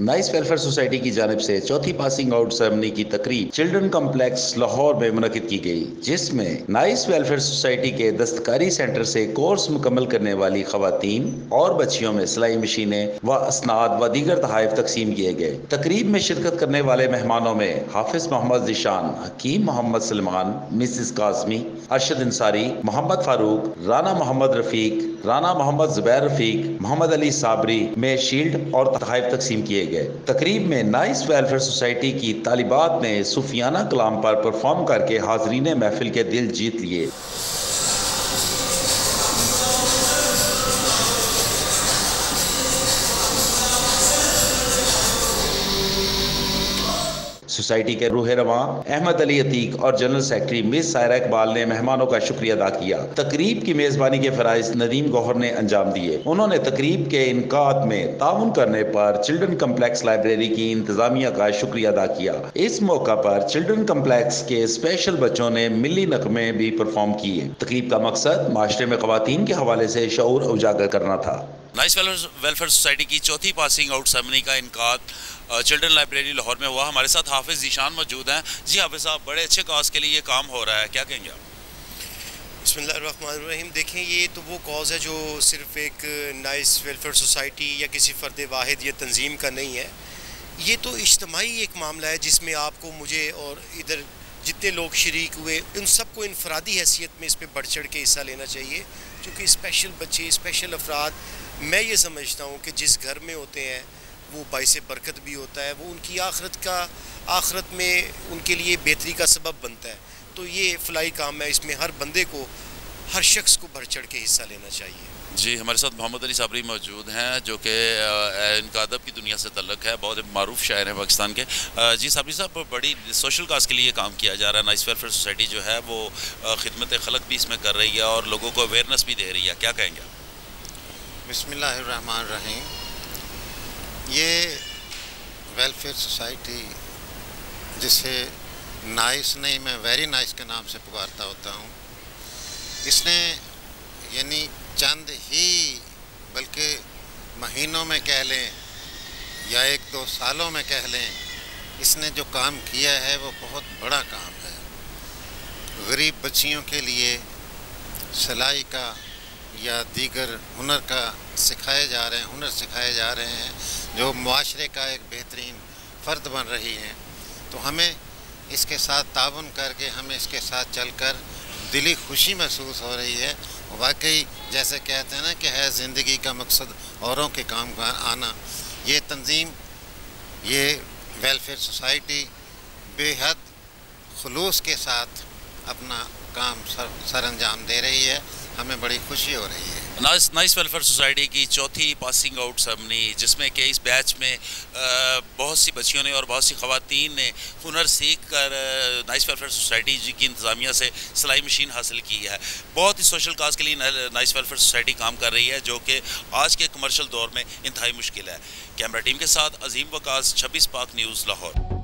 Nice welfare society की जानिब से चौथी पासिंग आउट सेरेमनी की तकरीब चिल्ड्रन कम्प्लेक्स लाहौर में मुनक्किद की गई, जिसमें नाइस वेलफेयर सोसाइटी के दस्तकारी सेंटर से कोर्स मुकम्मल करने वाली खवातीन और बच्चियों में सिलाई मशीनें व असनाद व दीगर तहाइफ तकसीम किए गए। तकरीब में शिरकत करने वाले मेहमानों में हाफिज मोहम्मद ज़ीशान, हकीम मोहम्मद सलमान, मिसिस काज़मी, अरशद अंसारी, मोहम्मद फारूक, राना मोहम्मद रफीक, राना मोहम्मद जुबैर रफीक, मोहम्मद अली साबरी में शील्ड और तहाइफ तकसीम किए गए। तकरीब में नाइस वेलफेयर सोसाइटी की तालिबात ने सूफियाना कलाम पर परफॉर्म करके हाजरीन महफिल के दिल जीत लिए। सोसाइटी के रूह रवां अहमद अली अतीक और general secretary miss Saira Iqbal ने मेहमानों का शुक्रिया अदा किया। तकरीब की मेजबानी के फराइज नदीम गौहर ने अंजाम दिए। उन्होंने तकरीब के इनकाद में ताउन करने पर चिल्ड्रन कम्प्लेक्स लाइब्रेरी की इंतजामिया का शुक्रिया अदा किया। इस मौका पर चिल्ड्रन कम्प्लेक्स के स्पेशल बच्चों ने मिली नगमे भी परफॉर्म किए। तकरीब का मकसद माशरे में खवातीन के हवाले से शऊर उजागर करना था। नाइस वेलफेयर सोसाइटी की चौथी पासिंग आउट सेरेमनी का इनकाद चिल्ड्रन लाइब्रेरी लाहौर में हुआ। हमारे साथ हाफिज ज़ीशान मौजूद हैं। जी हाफिज साहब, बड़े अच्छे कॉज के लिए ये काम हो रहा है, क्या कहेंगे आप? बिस्मिल्लाहिर्रहमानिर्रहीम। देखें, ये तो वो कॉज है जो सिर्फ एक नाइस वेलफेयर सोसाइटी या किसी फ़र्द वाहिद या तंजीम का नहीं है। ये तो इज्तिमाई एक मामला है जिसमें आपको, मुझे और इधर जितने लोग शरीक हुए उन सबको इनफरादी हैसियत में इस पर बढ़ चढ़ के हिस्सा लेना चाहिए, क्योंकि स्पेशल बच्चे, स्पेशल अफराद, मैं ये समझता हूँ कि जिस घर में होते हैं वो बाइसे बरकत भी होता है, वो उनकी आखरत में उनके लिए बेहतरी का सबब बनता है। तो ये फलाई काम है, इसमें हर बंदे को, हर शख्स को बढ़ चढ़ के हिस्सा लेना चाहिए। जी, हमारे साथ मोहम्मद अली साबरी मौजूद हैं, जो कि इनका अदब की दुनिया से तल्लुक़ है, बहुत मारूफ शायर हैं पाकिस्तान के। जी साबरी साहब, बड़ी सोशल काज के लिए काम किया जा रहा है। नाइस वेलफेयर सोसाइटी जो है वो खिदमत खलक भी इसमें कर रही है और लोगों को अवेयरनेस भी दे रही है, क्या कहेंगे? बिस्मिल्लाहिर्रहमानिर्रहीम। ये वेलफेयर सोसाइटी, जिसे नाइस नहीं, मैं वेरी नाइस के नाम से पुकारता होता हूँ, इसने यानी चंद ही, बल्कि महीनों में कह लें या 1-2 सालों में कह लें, इसने जो काम किया है वो बहुत बड़ा काम है। गरीब बच्चियों के लिए सिलाई का या दीगर हुनर सिखाए जा रहे हैं, जो मुआशरे का एक बेहतरीन फ़र्द बन रही हैं। तो हमें इसके साथ ताउन करके, हमें इसके साथ चलकर दिली खुशी महसूस हो रही है। वाकई जैसे कहते हैं ना कि है ज़िंदगी का मकसद औरों के काम का आना। ये तंजीम, ये वेलफेयर सोसाइटी बेहद खुलूस के साथ अपना काम सर अंजाम दे रही है। हमें बड़ी खुशी हो रही है। नाइस वेलफेयर सोसाइटी की चौथी पासिंग आउट सेरेमनी, जिसमें कि इस बैच में बहुत सी बच्चियों ने और बहुत सी खवातीन ने हुनर सीख कर नाइस वेलफेयर सोसाइटी की इंतज़ामिया से सिलाई मशीन हासिल की है। बहुत ही सोशल काज के लिए नाइस वेलफेयर सोसाइटी काम कर रही है, जो कि आज के कमर्शियल दौर में इंतहाई मुश्किल है। कैमरा टीम के साथ अजीम वकास, 26 पाक न्यूज़, लाहौर।